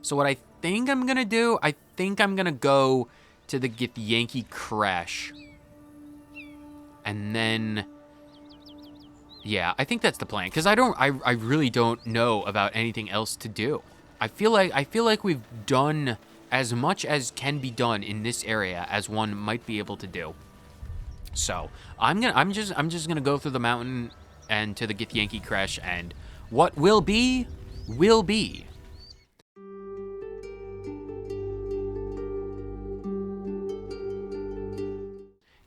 So what I think I'm gonna do, I think I'm gonna go to the Githyanki crash. And then, yeah, I think that's the plan. Because I really don't know about anything else to do. I feel like we've done as much as can be done in this area as one might be able to do. So I'm just gonna go through the mountain and to the Githyanki crash, and what will be, will be.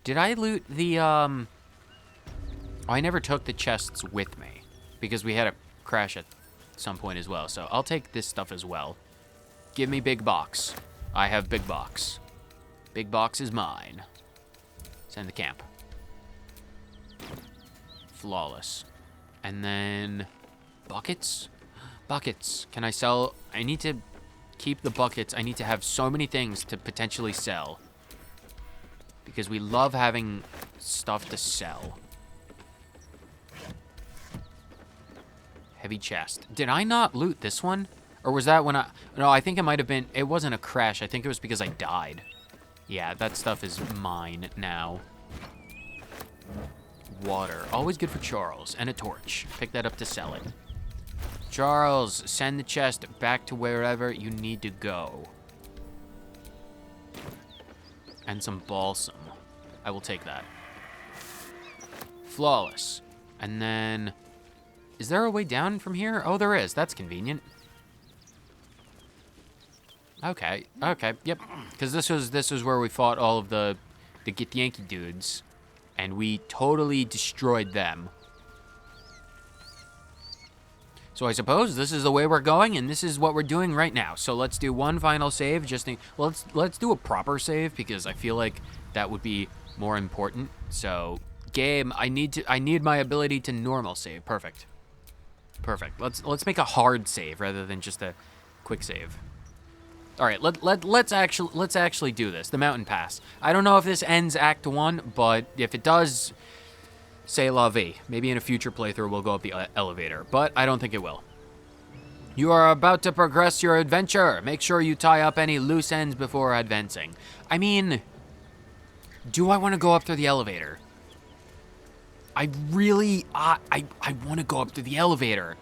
Did I loot the Oh, I never took the chests with me because we had a crash at some point as well. So I'll take this stuff as well. Give me big box. I have big box. Big box is mine. Send the camp. Flawless. And then buckets? Buckets. Can I sell? I need to keep the buckets. I need to have so many things to potentially sell. Because we love having stuff to sell. Heavy chest. Did I not loot this one? Or was that when no, I think it might have been, it wasn't a crash. I think it was because I died. Yeah, that stuff is mine now. Water. Always good for Charles. And a torch. Pick that up to sell it. Charles, send the chest back to wherever you need to go. And some balsam. I will take that. Flawless. And then, is there a way down from here? Oh, there is. That's convenient. Okay. Okay. Yep. Because this was where we fought all of the Githyanki dudes, and we totally destroyed them. So I suppose this is the way we're going, and this is what we're doing right now. So let's do one final save. Well, let's do a proper save because I feel like that would be more important. So game, I need my ability to normal save. Perfect. Perfect. Let's make a hard save rather than just a quick save. All right, let's actually do this. The mountain pass. I don't know if this ends Act 1, but if it does, c'est la vie. Maybe in a future playthrough we'll go up the elevator, but I don't think it will. You are about to progress your adventure. Make sure you tie up any loose ends before advancing. I mean, do I want to go up through the elevator? I really, I want to go up through the elevator.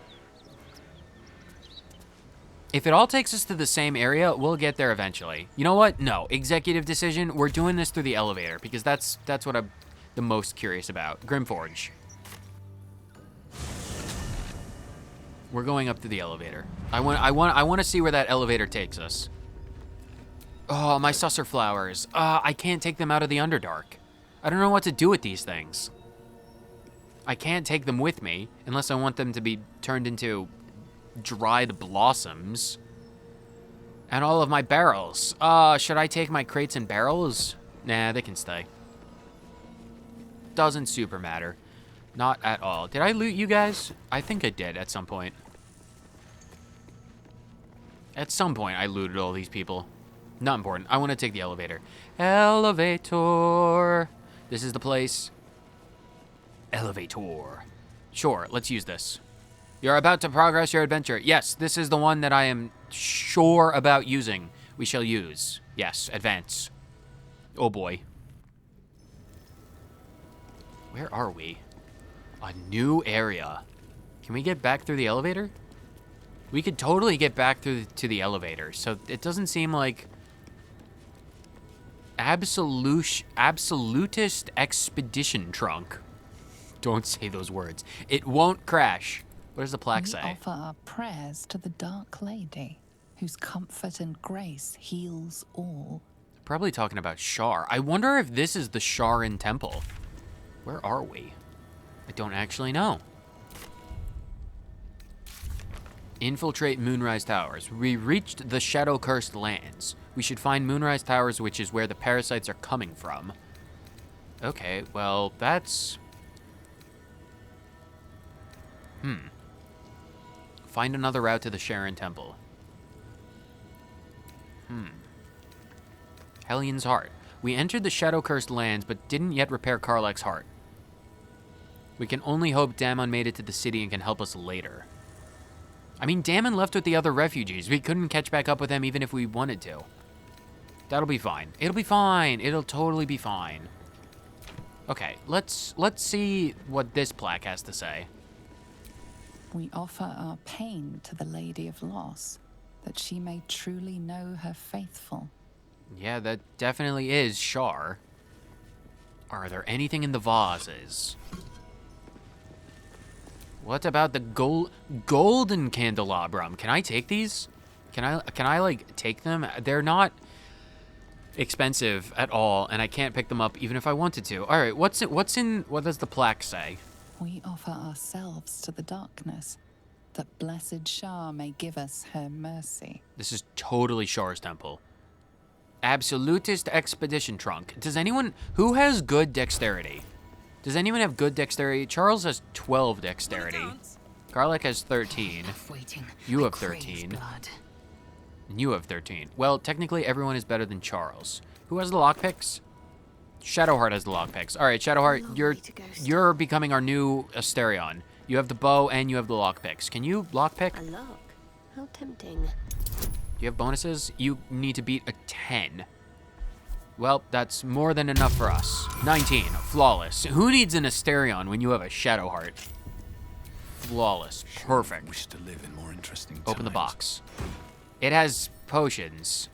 If it all takes us to the same area, we'll get there eventually. You know what? No, executive decision. We're doing this through the elevator because that's what I'm the most curious about. Grimforge. We're going up to the elevator. I want to see where that elevator takes us. Oh, my susser flowers. I can't take them out of the Underdark. I don't know what to do with these things. I can't take them with me unless I want them to be turned into dried blossoms. And all of my barrels. Should I take my crates and barrels? Nah, they can stay. Doesn't super matter. Not at all. Did I loot you guys? I think I did at some point. At some point, I looted all these people. Not important. I want to take the elevator. Elevator. This is the place. Elevator. Sure, let's use this. You're about to progress your adventure. Yes, this is the one that I am sure about using. We shall use. Yes, advance. Oh boy. Where are we? A new area. Can we get back through the elevator? We could totally get back through to the elevator. So it doesn't seem like absolutist expedition trunk. Don't say those words. It won't crash. What does the plaque say? We offer our prayers to the Dark Lady, whose comfort and grace heals all. Probably talking about Shar. I wonder if this is the Sharin Temple. Where are we? I don't actually know. Infiltrate Moonrise Towers. We reached the Shadow-Cursed Lands. We should find Moonrise Towers, which is where the parasites are coming from. Okay, well, that's... Find another route to the Sharon Temple. Hellions Heart. We entered the Shadow-Cursed Lands, but didn't yet repair Karlach's heart. We can only hope Dammon made it to the city and can help us later. I mean, Damon left with the other refugees. We couldn't catch back up with him even if we wanted to. That'll be fine. It'll be fine. It'll totally be fine. Okay, let's see what this plaque has to say. We offer our pain to the Lady of Loss, that she may truly know her faithful. Yeah, that definitely is Shar. Are there anything in the vases? What about the golden candelabrum? Can I take these? Can I like take them? They're not expensive at all, and I can't pick them up even if I wanted to. All right, what does the plaque say? We offer ourselves to the darkness, that blessed Shar may give us her mercy. This is totally Shar's temple. Absolutist expedition trunk. Does anyone who has good dexterity? Does anyone have good dexterity? Charles has 12 dexterity. Garlic has 13. You have 13. And you have 13. Well, technically everyone is better than Charles. Who has the lockpicks? Shadowheart has the lockpicks. All right, Shadowheart, you're becoming our new Asterion. You have the bow and you have the lockpicks. Can you lockpick? A lock? How tempting. Do you have bonuses? You need to beat a 10. Well, that's more than enough for us. 19, flawless. Who needs an Asterion when you have a Shadowheart? Flawless, perfect. Wish to live in more interesting Open the times. box. It has potions.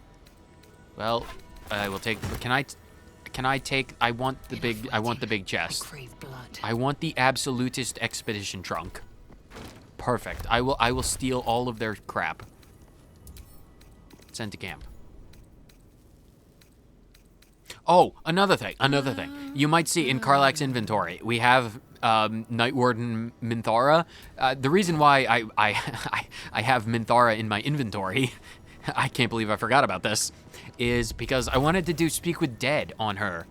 Well, I will take. Can I take? I want the big chest. Crave blood. I want the absolutist expedition trunk. Perfect. I will steal all of their crap. Send to camp. Oh, another thing. You might see in Karlach's inventory, we have Night Warden Minthara. The reason why I have Minthara in my inventory, I can't believe I forgot about this, is because I wanted to do Speak with Dead on her.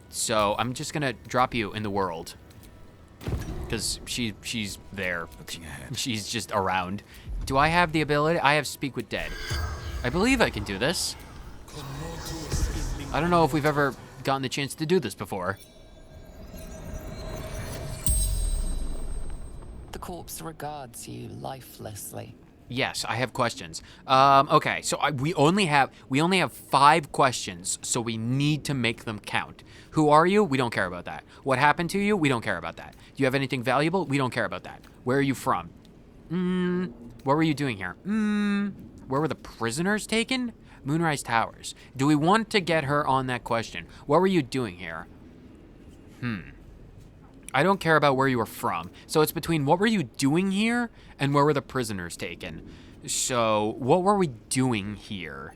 So I'm just gonna drop you in the world. Because she's there. Looking ahead. She's just around. Do I have the ability? I have Speak with Dead. I believe I can do this. I don't know if we've ever gotten the chance to do this before. The corpse regards you lifelessly. Yes, I have questions. Okay, so we only have 5 questions, so we need to make them count. Who are you? We don't care about that. What happened to you? We don't care about that. Do you have anything valuable? We don't care about that. Where are you from? What were you doing here? Where were the prisoners taken? Moonrise Towers. Do we want to get her on that question? What were you doing here? I don't care about where you were from. So it's between what were you doing here and where were the prisoners taken? So what were we doing here?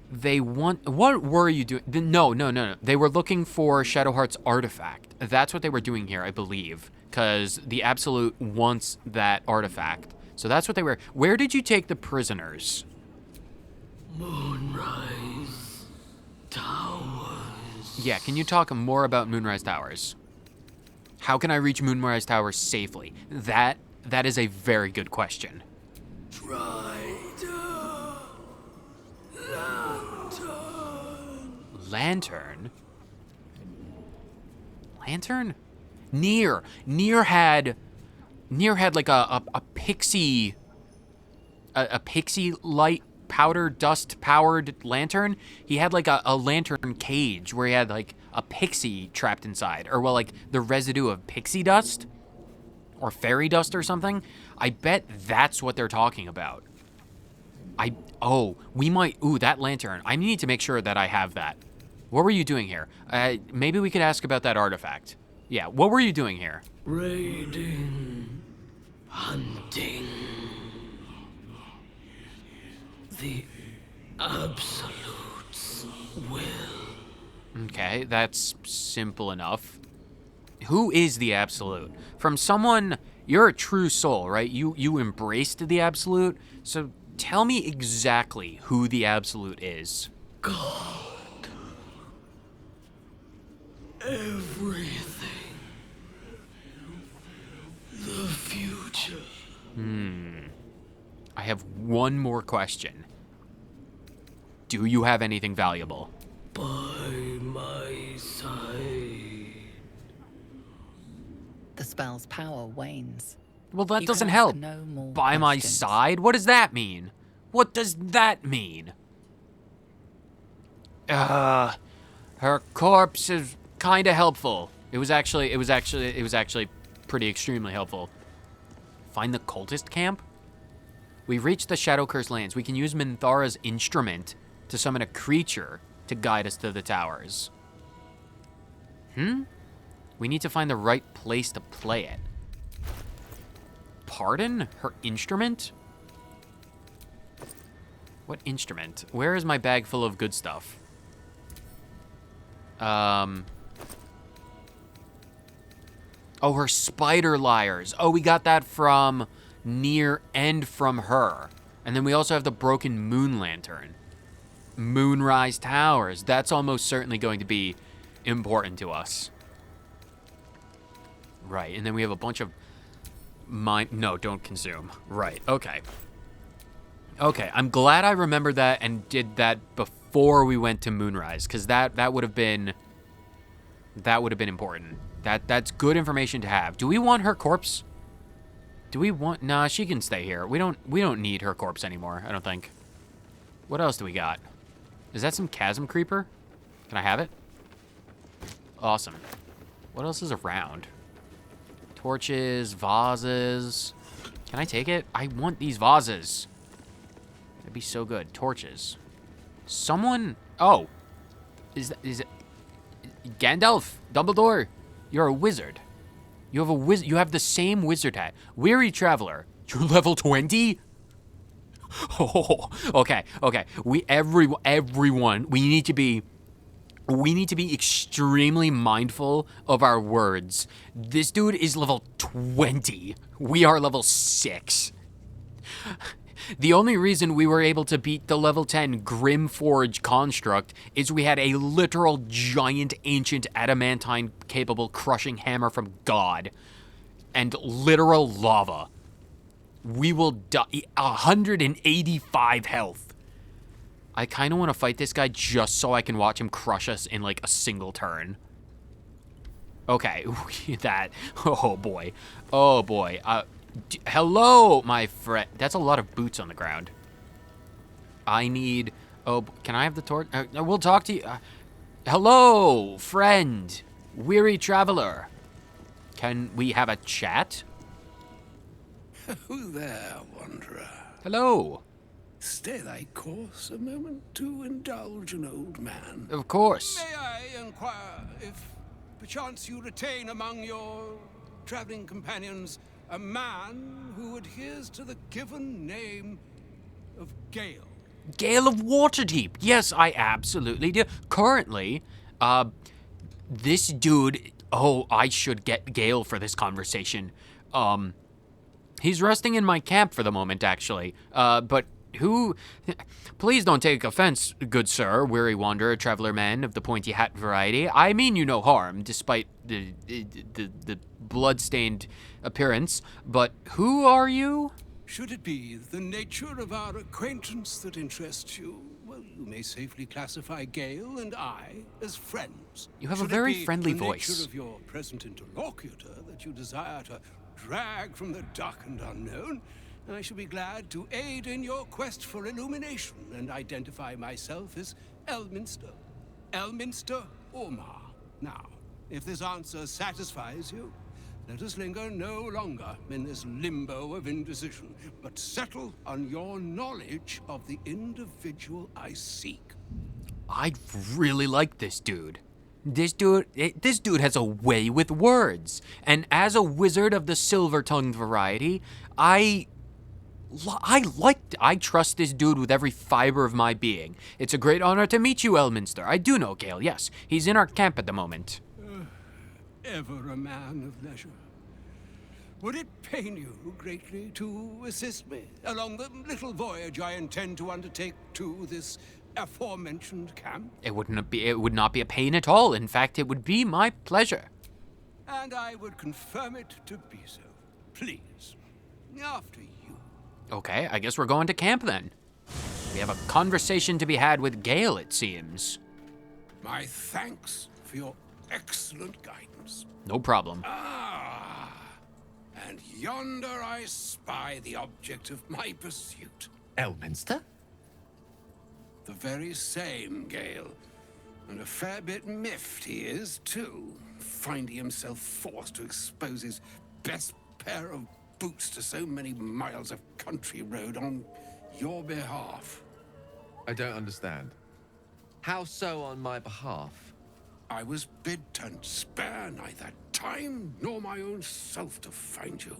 What were you doing? No. They were looking for Shadowheart's artifact. That's what they were doing here, I believe. Because the Absolute wants that artifact. So that's what they were. Where did you take the prisoners? Moonrise Towers. Yeah, can you talk more about Moonrise Towers? How can I reach Moonrise Towers safely? That is a very good question. Try to Lantern? Lantern? Nier had like a pixie light powder dust powered lantern. He had like a lantern cage where he had like a pixie trapped inside, or well, like the residue of pixie dust or fairy dust or something. I bet that's what they're talking about. That lantern. I need to make sure that I have that. What were you doing here? Maybe we could ask about that artifact. Yeah, what were you doing here? raiding, hunting. The Absolute's will. Okay, that's simple enough. Who is the Absolute? From someone, you're a true soul, right? You embraced the Absolute, so tell me exactly who the Absolute is. God. Everything. The future. I have one more question. Do you have anything valuable? By my side. The spell's power wanes, Well, that You doesn't can ask help. no more By my questions. side? What does that mean? What does that mean? Her corpse is kind of helpful. It was actually pretty extremely helpful. Find the cultist camp? We've reached the Shadow Curse lands. We can use Minthara's instrument to summon a creature to guide us to the towers. We need to find the right place to play it. Pardon? Her instrument? What instrument? Where is my bag full of good stuff? Oh, her spider lyres. Oh, we got that from Nier and from her. And then we also have the broken moon lantern. Moonrise Towers. That's almost certainly going to be important to us. Right, and then we have a bunch of no, don't consume. Right, okay. Okay, I'm glad I remembered that and did that before we went to Moonrise, because that would have been important. That's good information to have. Do we want her corpse? Do we want? Nah, she can stay here. We don't need her corpse anymore, I don't think. What else do we got? Is that some chasm creeper? Can I have it? Awesome. What else is around? Torches, vases. Can I take it? I want these vases. That'd be so good. Torches. Someone. Oh, is it Gandalf? Dumbledore? You're a wizard. You have a You have the same wizard hat. Weary traveler. You're level 20. Oh, okay. Everyone. We need to be extremely mindful of our words. This dude is level 20. We are level 6. The only reason we were able to beat the level 10 Grimforge construct is we had a literal giant ancient adamantine capable crushing hammer from God and literal lava. We will die 185 health. I kind of want to fight this guy just so I can watch him crush us in like a single turn. Okay, oh boy. Hello, my friend. That's a lot of boots on the ground. I need, can I have the torch? We'll talk to you. Hello, friend. Weary traveler. Can we have a chat? Who there, wanderer? Hello. Stay thy course a moment to indulge an old man. Of course. May I inquire if perchance you retain among your traveling companions a man who adheres to the given name of Gale? Gale of Waterdeep. Yes, I absolutely do. Currently, this dude, I should get Gale for this conversation. He's resting in my camp for the moment, actually. But who... Please don't take offense, good sir, weary wanderer, traveler man of the pointy hat variety. I mean you no harm, despite the blood-stained appearance. But who are you? Should it be the nature of our acquaintance that interests you, well, you may safely classify Gale and I as friends. You have a Should it very be friendly the voice. nature of your present interlocutor that you desire to drag from the dark and unknown, I shall be glad to aid in your quest for illumination and identify myself as Elminster. Elminster Ormar. Now, if this answer satisfies you, let us linger no longer in this limbo of indecision, but settle on your knowledge of the individual I seek. I really like this dude. This dude has a way with words. And as a wizard of the silver-tongued variety, I trust this dude with every fiber of my being. It's a great honor to meet you, Elminster. I do know Gale, yes. He's in our camp at the moment. Ever a man of leisure. Would it pain you greatly to assist me along the little voyage I intend to undertake to this aforementioned camp? It would not be a pain at all. In fact, it would be my pleasure. And I would confirm it to be so. Please, after you. Okay, I guess we're going to camp then. We have a conversation to be had with Gale, it seems. My thanks for your excellent guidance. No problem. And yonder I spy the object of my pursuit. Elminster? The very same, Gale. And a fair bit miffed he is, too, finding himself forced to expose his best pair of boots to so many miles of country road on your behalf. I don't understand. How so on my behalf? I was bid to spare neither time nor my own self to find you.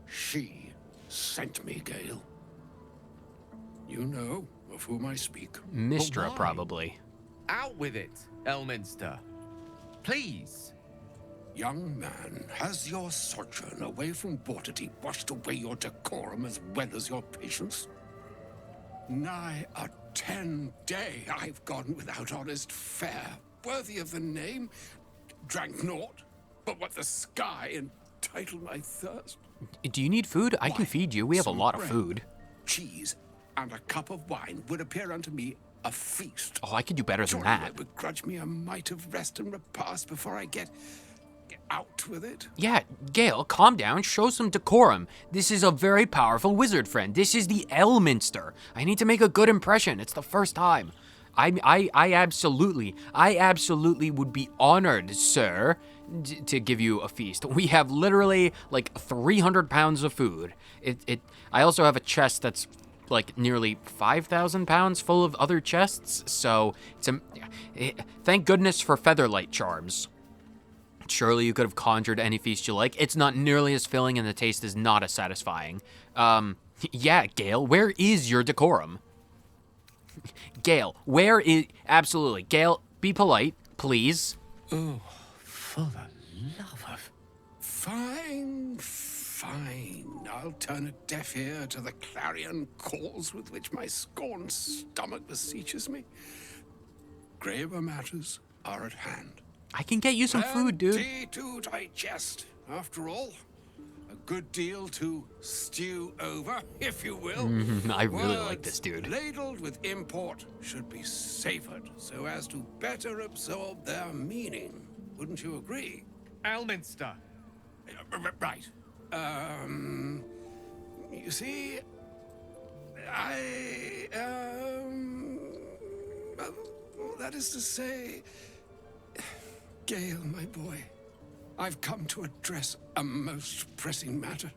She sent me, Gale. You know of whom I speak. Mistra, why? probably. Out with it, Elminster. Please. Young man, has your sojourn away from Waterdeep washed away your decorum as well as your patience? Nigh a 10-day I've gone without honest fare, worthy of the name. Drank naught, but what the sky entitled my thirst. Do you need food? I can Why, feed you. We have a some lot of bread, food. cheese, and a cup of wine would appear unto me a feast. Oh, I could do better than Surely that. they would grudge me a mite of rest and repast before I get out with it. Yeah, Gale, calm down. Show some decorum. This is a very powerful wizard friend. This is the Elminster. I need to make a good impression. It's the first time. I absolutely would be honored, sir, to give you a feast. We have literally like 300 pounds of food. I also have a chest that's like nearly 5,000 pounds full of other chests. So thank goodness for featherlight charms. Surely you could have conjured any feast you like. It's not nearly as filling and the taste is not as satisfying. Yeah, Gale, where is your decorum? Gale, where is... Absolutely. Gale, be polite, please. Oh, for the love of... Fine. I'll turn a deaf ear to the clarion calls with which my scorned stomach beseeches me. Graver matters are at hand. I can get you some food, dude. Plenty to digest, after all. A good deal to stew over, if you will. I really like this dude. Ladled with import should be savored so as to better absorb their meaning. Wouldn't you agree? Elminster. Right. You see, that is to say, Gale, my boy, I've come to address a most pressing matter.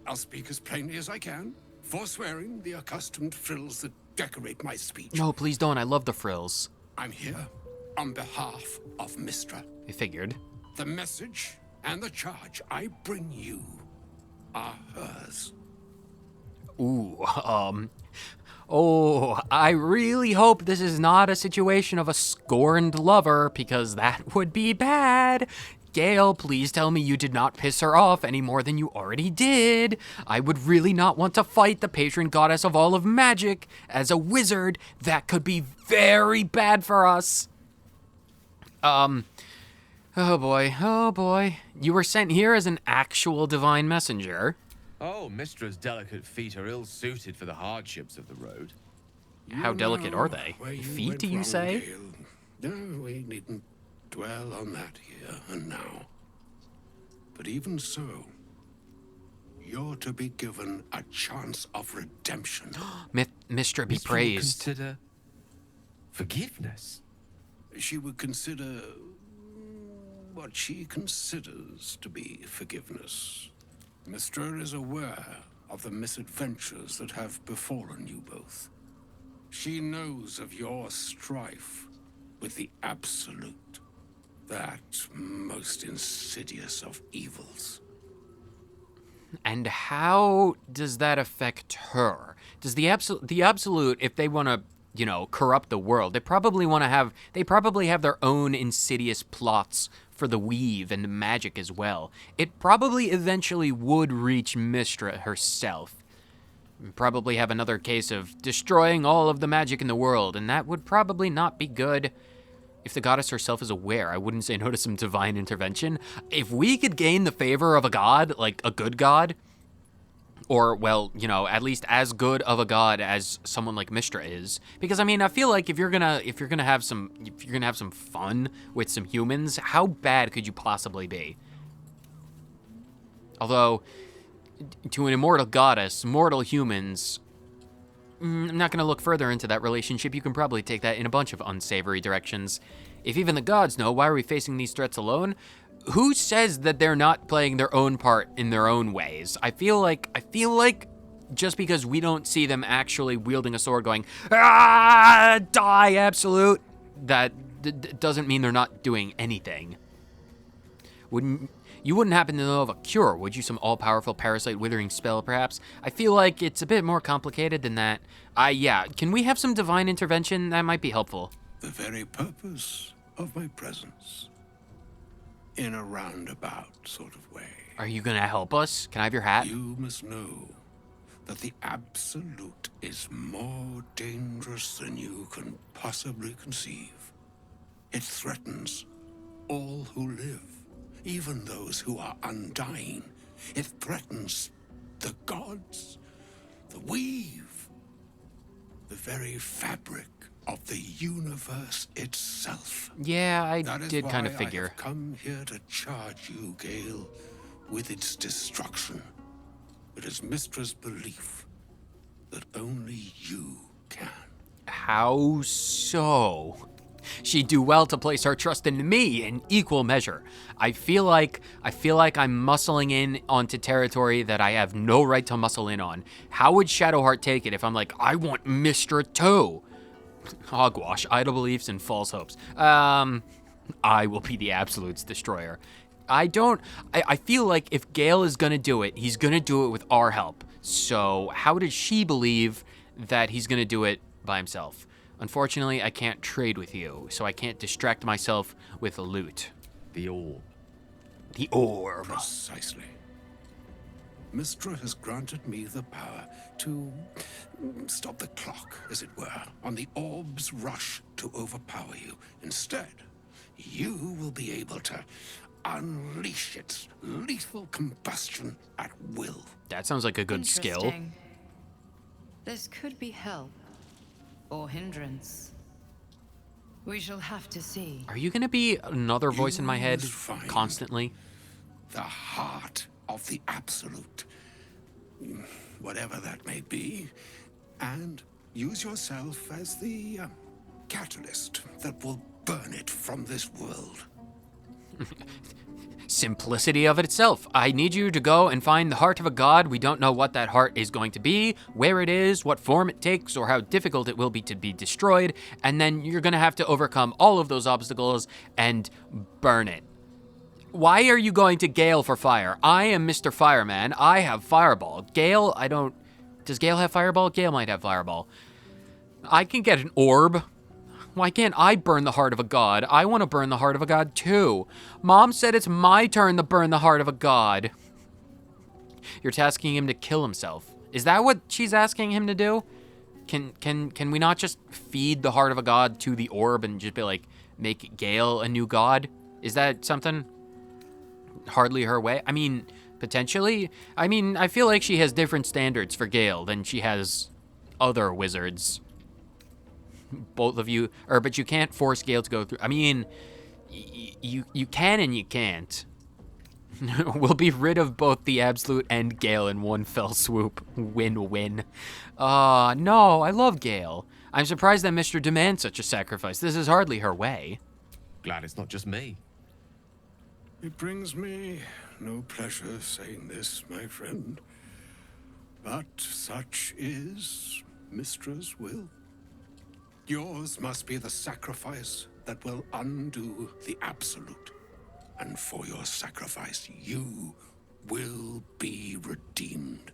I'll speak as plainly as I can, forswearing the accustomed frills that decorate my speech. No, please don't. I love the frills. I'm here on behalf of Mistra. I figured. The message and the charge I bring you are hers. Ooh, oh, I really hope this is not a situation of a scorned lover, because that would be bad. Gale, please tell me you did not piss her off any more than you already did. I would really not want to fight the patron goddess of all of magic. As a wizard, that could be very bad for us. Oh boy. You were sent here as an actual divine messenger. Oh, Mistra's delicate feet are ill-suited for the hardships of the road. How delicate are they? Where you Feet, went do you wrong, say? Gale. No, we needn't dwell on that here and now. But even so, you're to be given a chance of redemption. Mistra be Mistra will praised. Consider forgiveness. She would consider what she considers to be forgiveness. Mistra is aware of the misadventures that have befallen you both. She knows of your strife with the Absolute, that most insidious of evils. And how does that affect her? Does the Absolute, if they want to, corrupt the world, they probably have their own insidious plots for the weave and magic as well. It probably eventually would reach Mistra herself. Probably have another case of destroying all of the magic in the world, and that would probably not be good. If the goddess herself is aware, I wouldn't say no to some divine intervention. If we could gain the favor of a god, like a good god, or, well, at least as good of a god as someone like Mistra is. Because, I feel like if you're gonna have some fun with some humans, how bad could you possibly be? Although, to an immortal goddess, mortal humans... I'm not going to look further into that relationship. You can probably take that in a bunch of unsavory directions. If even the gods know, why are we facing these threats alone? Who says that they're not playing their own part in their own ways? I feel like just because we don't see them actually wielding a sword going, ah, die, absolute, that doesn't mean they're not doing anything. You wouldn't happen to know of a cure, would you? Some all-powerful parasite withering spell, perhaps? I feel like it's a bit more complicated than that. Yeah, can we have some divine intervention? That might be helpful. The very purpose of my presence. In a roundabout sort of way. Are you gonna help us? Can I have your hat? You must know that the Absolute is more dangerous than you can possibly conceive. It threatens all who live, even those who are undying. It threatens the gods, the weave, the very fabric of the universe itself. Yeah, I did kind of figure. I have come here to charge you, Gale, with its destruction. It is Mystra's belief that only you can. How so? She'd do well to place her trust in me in equal measure. I feel like I'm muscling in onto territory that I have no right to muscle in on. How would Shadowheart take it if I'm like, I want Mystra too? Hogwash, idle beliefs, and false hopes. I will be the Absolute's destroyer. I feel like if Gale is gonna do it, he's gonna do it with our help. So how does she believe that he's gonna do it by himself? Unfortunately, I can't trade with you, so I can't distract myself with loot. The orb. The orb. Precisely. Mystra has granted me the power to stop the clock, as it were, on the orb's rush to overpower you. Instead, you will be able to unleash its lethal combustion at will. That sounds like a good skill. Interesting. This could be help or hindrance. We shall have to see. Are you gonna be another voice in my head must find constantly? The heart of the Absolute, whatever that may be, and use yourself as the catalyst that will burn it from this world. Simplicity of it itself. I need you to go and find the heart of a god. We don't know what that heart is going to be, where it is, what form it takes, or how difficult it will be to be destroyed, and then you're gonna have to overcome all of those obstacles and burn it. Why are you going to Gale for fire? I am Mr. Fireman. I have Fireball. Gale, I don't... Does Gale have Fireball? Gale might have Fireball. I can get an orb. Why can't I burn the heart of a god? I want to burn the heart of a god too. Mom said it's my turn to burn the heart of a god. You're tasking him to kill himself. Is that what she's asking him to do? Can we not just feed the heart of a god to the orb and just be like, make Gale a new god? Is that something? Hardly her way. I mean, potentially. I mean, I feel like she has different standards for Gale than she has other wizards. Both of you, but you can't force Gale to go through. I mean, you can and you can't. We'll be rid of both the Absolute and Gale in one fell swoop. Win-win. No, I love Gale. I'm surprised that Mr. demands such a sacrifice. This is hardly her way. Glad it's not just me. It brings me no pleasure saying this, my friend, but such is Mystra's will. Yours must be the sacrifice that will undo the Absolute, and for your sacrifice you will be redeemed.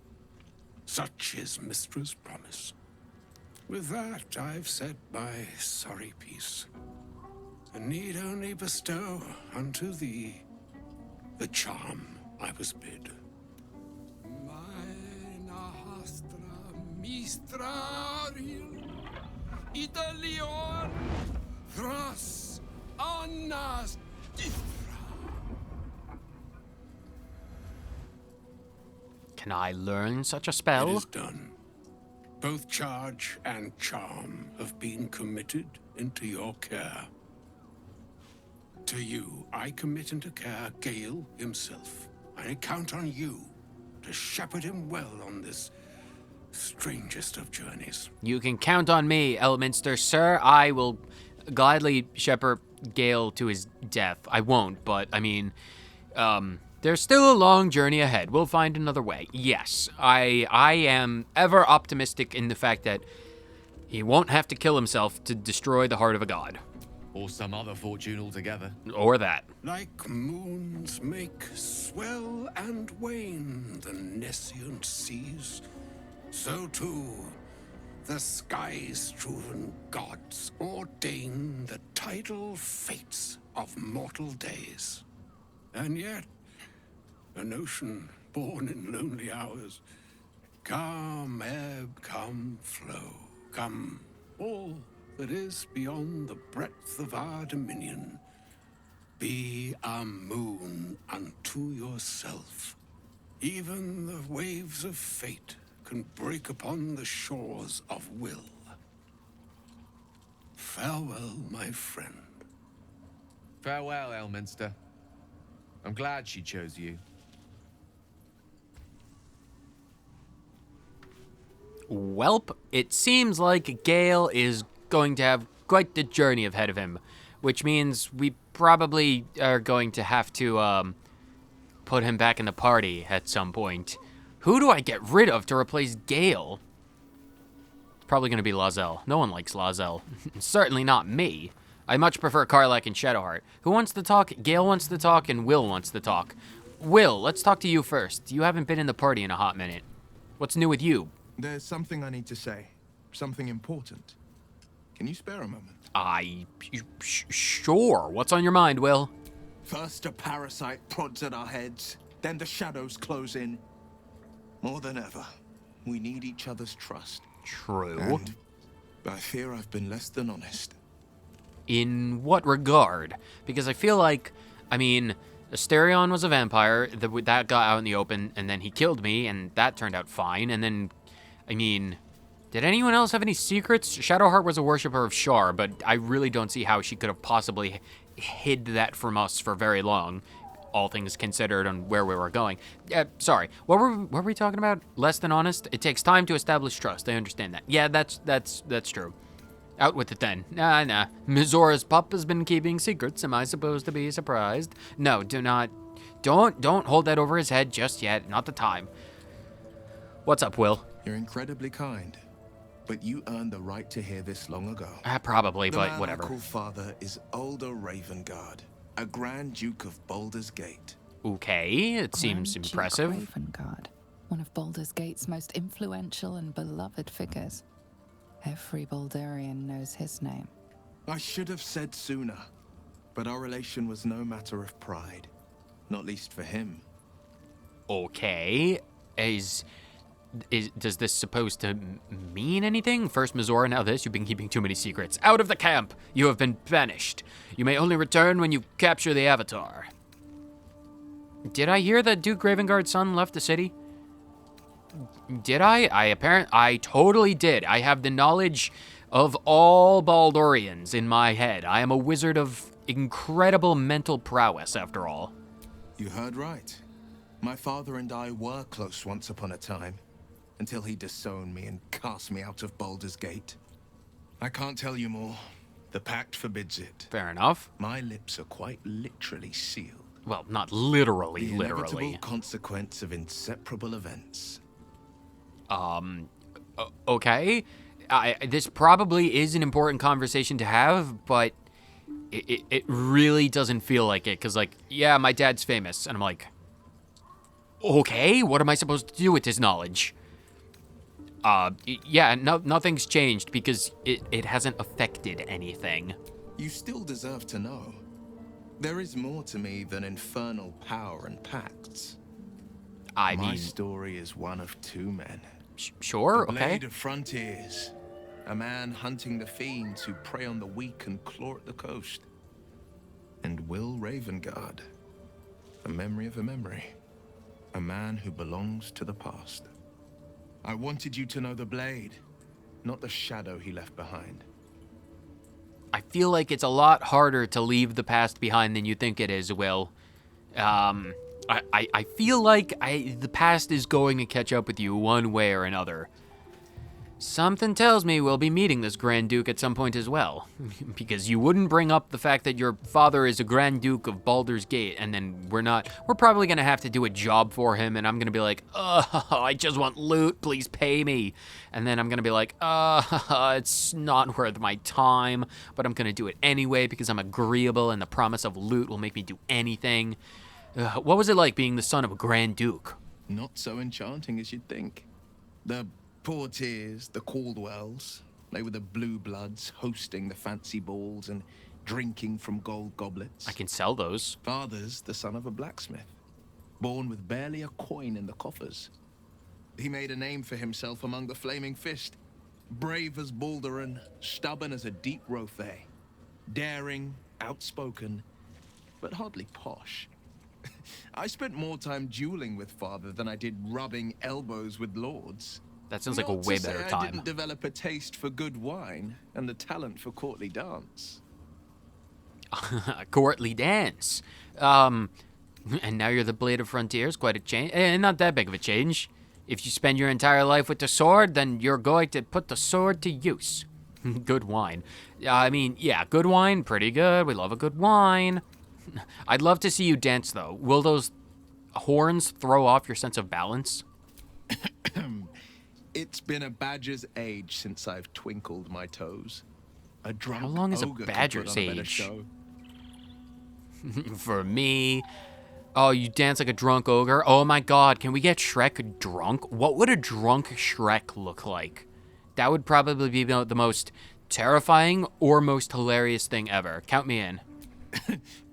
Such is Mystra's promise. With that, I've said my sorry piece, and need only bestow unto thee the charm I was bid. Meine Hastra Mistraril Italion Thras Annas Can I learn such a It spell? is done. Both charge and charm have been committed into your care. To you, I commit into care Gale himself, I count on you to shepherd him well on this strangest of journeys. You can count on me, Elminster, sir. I will gladly shepherd Gale to his death. I won't, but I mean, there's still a long journey ahead. We'll find another way. Yes, I am ever optimistic in the fact that he won't have to kill himself to destroy the heart of a god. Or some other fortune altogether. Or that. Like moons make swell and wane the nescient seas, so too the skies-struven gods ordain the tidal fates of mortal days. And yet, an ocean born in lonely hours, come ebb, come flow, come all that is beyond the breadth of our dominion. Be a moon unto yourself. Even the waves of fate can break upon the shores of will. Farewell, my friend. Farewell, Elminster. I'm glad she chose you. Welp, it seems like Gale is going to have quite the journey ahead of him, which means we probably are going to have to put him back in the party at some point. Who do I get rid of to replace Gale? It's probably going to be Lae'zel. No one likes Lae'zel. Certainly not me. I much prefer Karlach and Shadowheart. Who wants to talk? Gale wants to talk, and Will wants to talk. Will, let's talk to you first. You haven't been in the party in a hot minute. What's new with you? There's something I need to say. Something important. Can you spare a moment? Sure. What's on your mind, Will? First a parasite prods at our heads, then the shadows close in. More than ever, we need each other's trust. True. And I fear I've been less than honest. In what regard? Because I feel like, I mean, Asterion was a vampire, that got out in the open, and then he killed me, and that turned out fine, and then, I mean, did anyone else have any secrets? Shadowheart was a worshiper of Shar, but I really don't see how she could have possibly hid that from us for very long, all things considered on where we were going. Sorry, what were we talking about? Less than honest? It takes time to establish trust, I understand that. Yeah, that's true. Out with it then. Nah. Mizora's pup has been keeping secrets. Am I supposed to be surprised? No, don't hold that over his head just yet. Not the time. What's up, Will? You're incredibly kind, but you earned the right to hear this long ago. Probably, but The whatever. man I call father is Ulder Ravengard, a Grand Duke of Baldur's Gate. Okay, it seems Grand Duke impressive. Ravengard, one of Baldur's Gate's most influential and beloved figures. Every Baldurian knows his name. I should have said sooner, but our relation was no matter of pride, not least for him. Okay, does this supposed to mean anything? First Mizora, now this. You've been keeping too many secrets. Out of the camp! You have been banished. You may only return when you capture the Avatar. Did I hear that Duke Ravengard's son left the city? Did I? I totally did. I have the knowledge of all Baldurians in my head. I am a wizard of incredible mental prowess, after all. You heard right. My father and I were close once upon a time, until he disowned me and cast me out of Baldur's Gate. I can't tell you more. The pact forbids it. Fair enough. My lips are quite literally sealed. Well, not literally, The literally. inevitable consequence of inseparable events. Okay. This probably is an important conversation to have, but it really doesn't feel like it. Because, like, yeah, my dad's famous. And I'm like, okay, what am I supposed to do with his knowledge? Yeah, nothing's changed because it hasn't affected anything. You still deserve to know. There is more to me than infernal power and pacts. I My mean, story is one of two men. sure, The okay. Blade of Frontiers. A man hunting the fiends who prey on the weak and claw at the coast. And Will Ravengard. A memory of a memory. A man who belongs to the past. I wanted you to know the Blade, not the shadow he left behind. I feel like it's a lot harder to leave the past behind than you think it is, Will. I feel like the past is going to catch up with you one way or another. Something tells me we'll be meeting this Grand Duke at some point as well. Because you wouldn't bring up the fact that your father is a Grand Duke of Baldur's Gate, and then we're probably gonna have to do a job for him, and I'm gonna be like, I just want loot, please pay me. And then I'm gonna be like, it's not worth my time, but I'm gonna do it anyway because I'm agreeable and the promise of loot will make me do anything. What was it like being the son of a Grand Duke? Not so enchanting as you'd think. The Portiers, the Caldwells, they were the blue bloods hosting the fancy balls and drinking from gold goblets. I can sell those. Father's the son of a blacksmith, born with barely a coin in the coffers. He made a name for himself among the Flaming Fist, brave as Baldur and stubborn as a deep Rothe, daring, outspoken, but hardly posh. I spent more time dueling with father than I did rubbing elbows with lords. That sounds like a way better time. I didn't develop a taste for good wine and the talent for courtly dance. Courtly dance. And now you're the Blade of Frontiers. Quite a change. Not that big of a change. If you spend your entire life with the sword, then you're going to put the sword to use. Good wine. I mean, yeah, good wine, pretty good. We love a good wine. I'd love to see you dance, though. Will those horns throw off your sense of balance? It's been a badger's age since I've twinkled my toes. A drunk How long is a ogre could badger's put on a better age? show. For me... Oh, you dance like a drunk ogre? Oh my god, can we get Shrek drunk? What would a drunk Shrek look like? That would probably be the most terrifying or most hilarious thing ever. Count me in.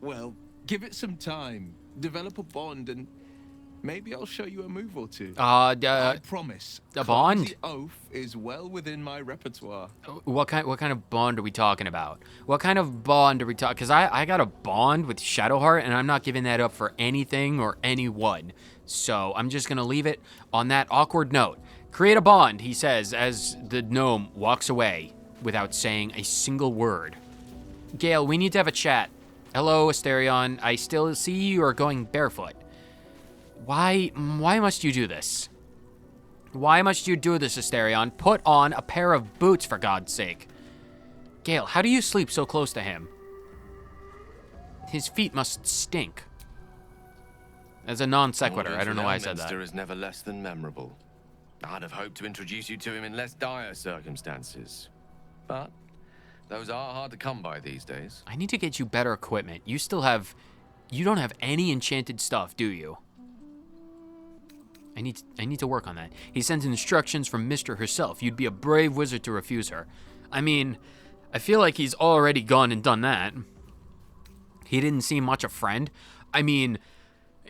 Well, give it some time. Develop a bond and maybe I'll show you a move or two. I promise. A bond? Clumsy oath is well within my repertoire. What kind of bond are we talking about? What kind of bond are we talking? Because I got a bond with Shadowheart, and I'm not giving that up for anything or anyone. So I'm just going to leave it on that awkward note. Create a bond, he says, as the gnome walks away without saying a single word. Gale, we need to have a chat. Hello, Asterion. I still see you are going barefoot. Why must you do this? Why must you do this, Asterion? Put on a pair of boots, for God's sake. Gale, how do you sleep so close to him? His feet must stink. As a non sequitur, I don't know why I said that. Elminster is never less than memorable. I'd have hoped to introduce you to him in less dire circumstances. But those are hard to come by these days. I need to get you better equipment. You don't have any enchanted stuff, do you? I need to work on that. He sends instructions from Mister herself. You'd be a brave wizard to refuse her. I mean, I feel like he's already gone and done that. He didn't seem much a friend. I mean,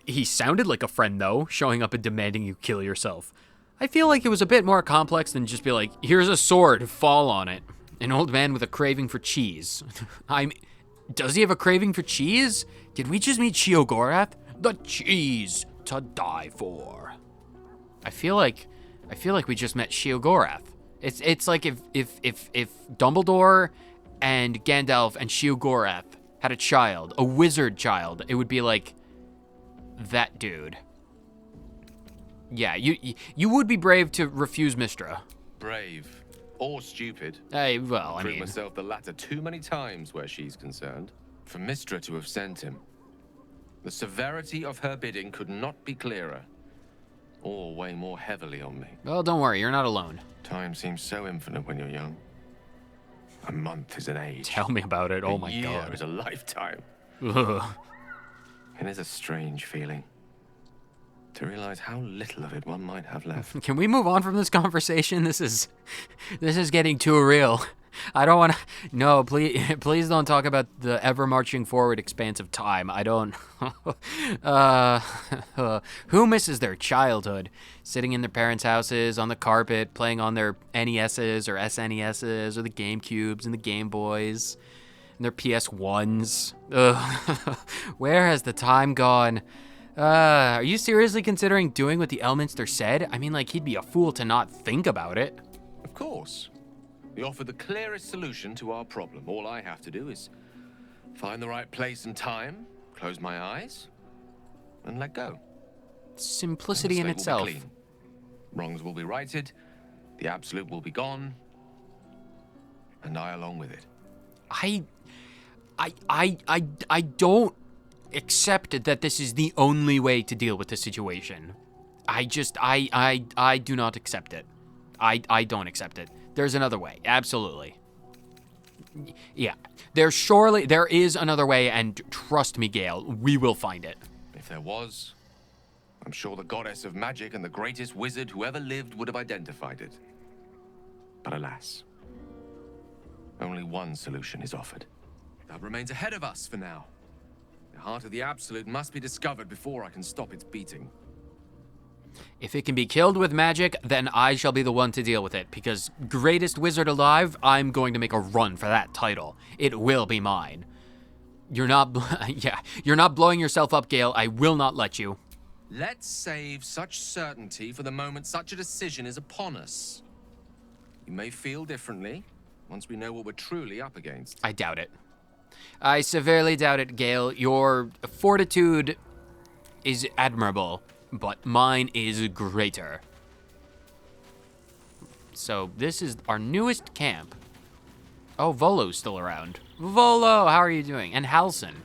he sounded like a friend, though, showing up and demanding you kill yourself. I feel like it was a bit more complex than just be like, here's a sword, fall on it. An old man with a craving for cheese. Does he have a craving for cheese? Did we just meet Sheogorath? The cheese to die for. I feel like we just met Sheogorath. It's like if Dumbledore and Gandalf and Sheogorath had a child, a wizard child, it would be like that dude. Yeah, you would be brave to refuse Mistra. Brave. Or stupid. Hey, well, I I've proved mean... myself the latter too many times where she's concerned. For Mistra to have sent him. The severity of her bidding could not be clearer. Or weigh more heavily on me. Well, don't worry, you're not alone. Time seems so infinite when you're young. A month is an age. Tell me about it, oh my A year god. is a lifetime. Ugh. It is a strange feeling. To realize how little of it one might have left. Can we move on from this conversation? This is getting too real. I don't want to. No, please don't talk about the ever marching forward expanse of time. I don't. Who misses their childhood? Sitting in their parents' houses on the carpet, playing on their NESs or SNESs or the GameCubes and the Game Boys and their PS1s. Ugh. Where has the time gone? Are you seriously considering doing what the Elminster said? I mean, like, he'd be a fool to not think about it. Of course. We offer the clearest solution to our problem. All I have to do is find the right place and time, close my eyes, and let go. Simplicity in And the slate itself. will be clean. Wrongs will be righted, the absolute will be gone, and I along with it. I don't accept that this is the only way to deal with the situation. I do not accept it. I don't accept it. There's another way. Absolutely. Yeah. There is another way, and trust me, Gale, we will find it. If there was, I'm sure the goddess of magic and the greatest wizard who ever lived would have identified it. But alas, only one solution is offered. That remains ahead of us for now. The heart of the Absolute must be discovered before I can stop its beating. If it can be killed with magic, then I shall be the one to deal with it, because greatest wizard alive, I'm going to make a run for that title. It will be mine. You're not blowing yourself up, Gale. I will not let you. Let's save such certainty for the moment such a decision is upon us. You may feel differently once we know what we're truly up against. I doubt it. I severely doubt it, Gale. Your fortitude is admirable, but mine is greater. So this is our newest camp. Oh, Volo's still around. Volo, how are you doing? And Halson.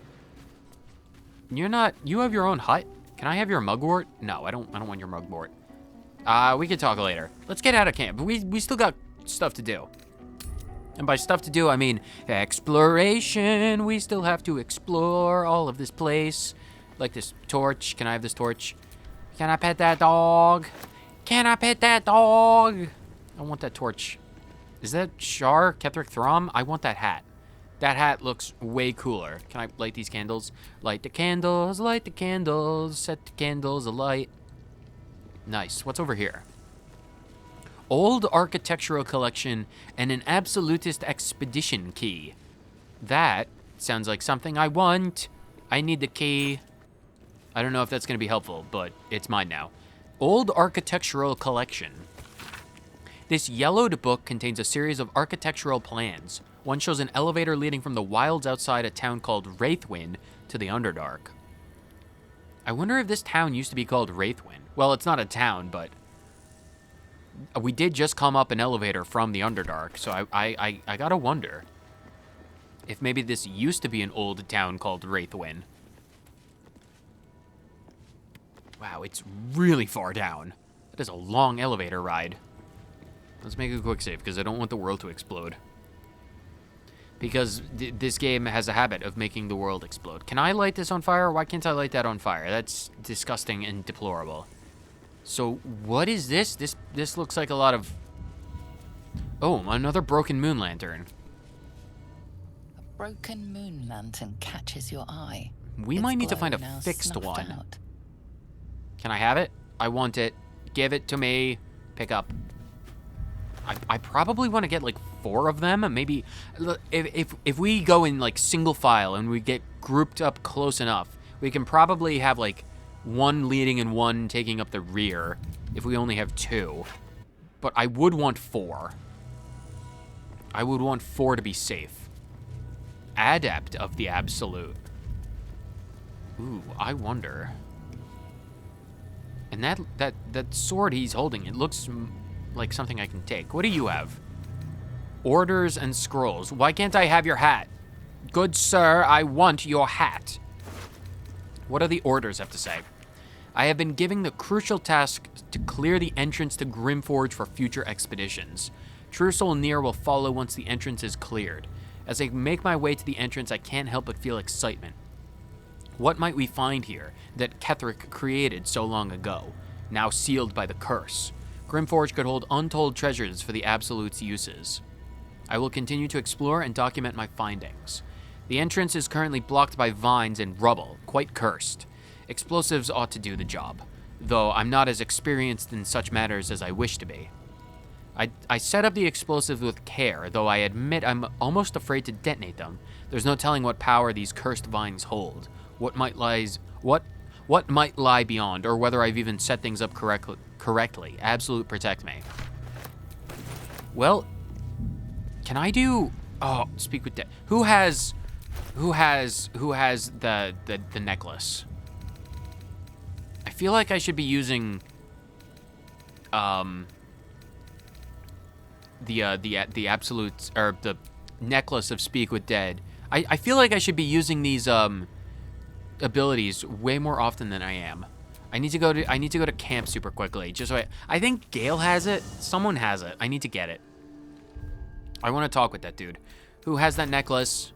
You have your own hut? Can I have your mugwort? No, I don't want your mugwort. We can talk later. Let's get out of camp. We still got stuff to do. And by stuff to do, I mean exploration. We still have to explore all of this place. Like this torch. Can I have this torch? Can I pet that dog? Can I pet that dog? I want that torch. Is that Shar, Ketheric Throm? I want that hat. That hat looks way cooler. Can I light these candles? Light the candles, set the candles alight. Nice. What's over here? Old architectural collection and an absolutist expedition key. That sounds like something I want. I need the key. I don't know if that's going to be helpful, but it's mine now. Old architectural collection. This yellowed book contains a series of architectural plans. One shows an elevator leading from the wilds outside a town called Wraithwin to the Underdark. I wonder if this town used to be called Wraithwin. Well, it's not a town, but we did just come up an elevator from the Underdark, so I gotta wonder if maybe this used to be an old town called Wraithwin. Wow, it's really far down. That is a long elevator ride. Let's make a quick save, because I don't want the world to explode. Because this game has a habit of making the world explode. Can I light this on fire? Why can't I light that on fire? That's disgusting and deplorable. So, what is this? This looks like a lot of... Oh, another broken moon lantern. A broken moon lantern catches your eye. We Its might need to glow find a now fixed snuffed one. out. Can I have it? I want it. Give it to me. Pick up. I probably want to get like 4 of them. Maybe if we go in like single file and we get grouped up close enough, we can probably have like 1 leading and 1 taking up the rear if we only have 2. But I would want 4. I would want 4 to be safe. Adept of the Absolute. Ooh, I wonder. And that sword he's holding, it looks like something I can take. What do you have? Orders and scrolls. Why can't I have your hat? Good sir, I want your hat. What do the orders have to say? I have been given the crucial task to clear the entrance to Grimforge for future expeditions. Trussel Near will follow once the entrance is cleared. As I make my way to the entrance, I can't help but feel excitement. What might we find here that Ketheric created so long ago, now sealed by the curse? Grimforge could hold untold treasures for the Absolute's uses. I will continue to explore and document my findings. The entrance is currently blocked by vines and rubble, quite cursed. Explosives ought to do the job, though I'm not as experienced in such matters as I wish to be. I set up the explosives with care, though I admit I'm almost afraid to detonate them. There's no telling what power these cursed vines hold, what might lie beyond, or whether I've even set things up correctly. Absolute protect me. Well, can I do... Oh, speak with... Who has the necklace? feel like I should be using the absolute, or the necklace of Speak with Dead. I feel like I should be using these abilities way more often than I am. I need to go to camp super quickly. Just so I think Gale has it. Someone has it. I need to get it. I want to talk with that dude. Who has that necklace?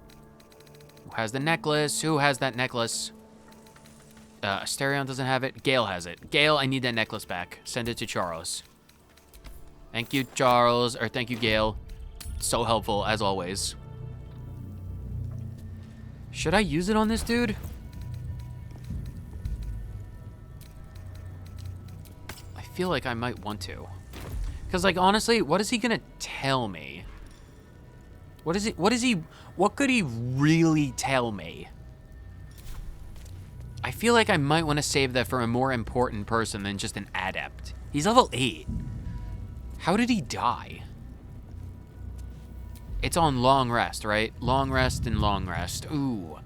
Who has the necklace? Who has that necklace? Asterion doesn't have it. Gale has it. Gale, I need that necklace back. Send it to Charles. Thank you, Charles. Or thank you, Gale. So helpful, as always. Should I use it on this dude? I feel like I might want to. Because, like, honestly, what is he gonna tell me? What could he really tell me? I feel like I might want to save that for a more important person than just an adept. He's level 8. How did he die? It's on long rest, right? Long rest and long rest. Ooh,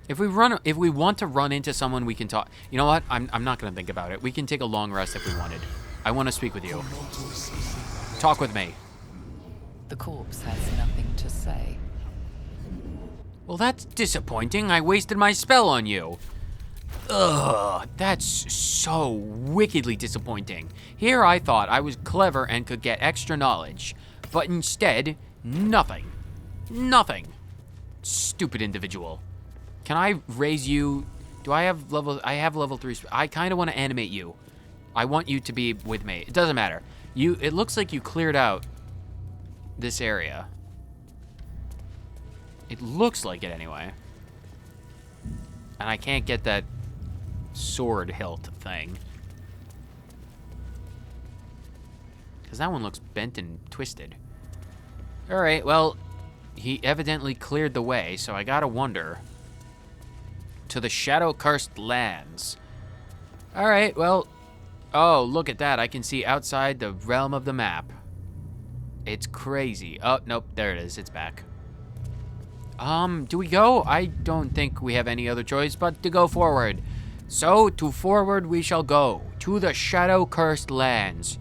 if we want to run into someone, we can talk. You know what? I'm not gonna think about it. We can take a long rest if we wanted. I want to speak with you. Talk with me. The corpse has nothing to say. Well, that's disappointing. I wasted my spell on you. Ugh, that's so wickedly disappointing. Here I thought I was clever and could get extra knowledge, but instead, nothing. Nothing. Stupid individual. Can I raise you? Do I have level? I have level 3. I kind of want to animate you. I want you to be with me. It doesn't matter. It looks like you cleared out this area. It looks like it anyway. And I can't get that sword hilt thing. Because that one looks bent and twisted. Alright, well, he evidently cleared the way, so I gotta wonder. To the shadow-cursed lands. Alright, well, oh, look at that. I can see outside the realm of the map. It's crazy. Oh, nope, there it is. It's back. Do we go? I don't think we have any other choice but to go forward. So, to forward we shall go, to the shadow-cursed lands.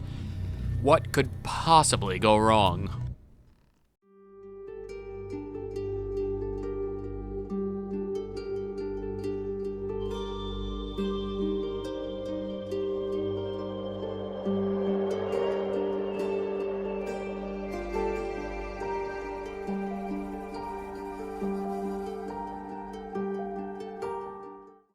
What could possibly go wrong?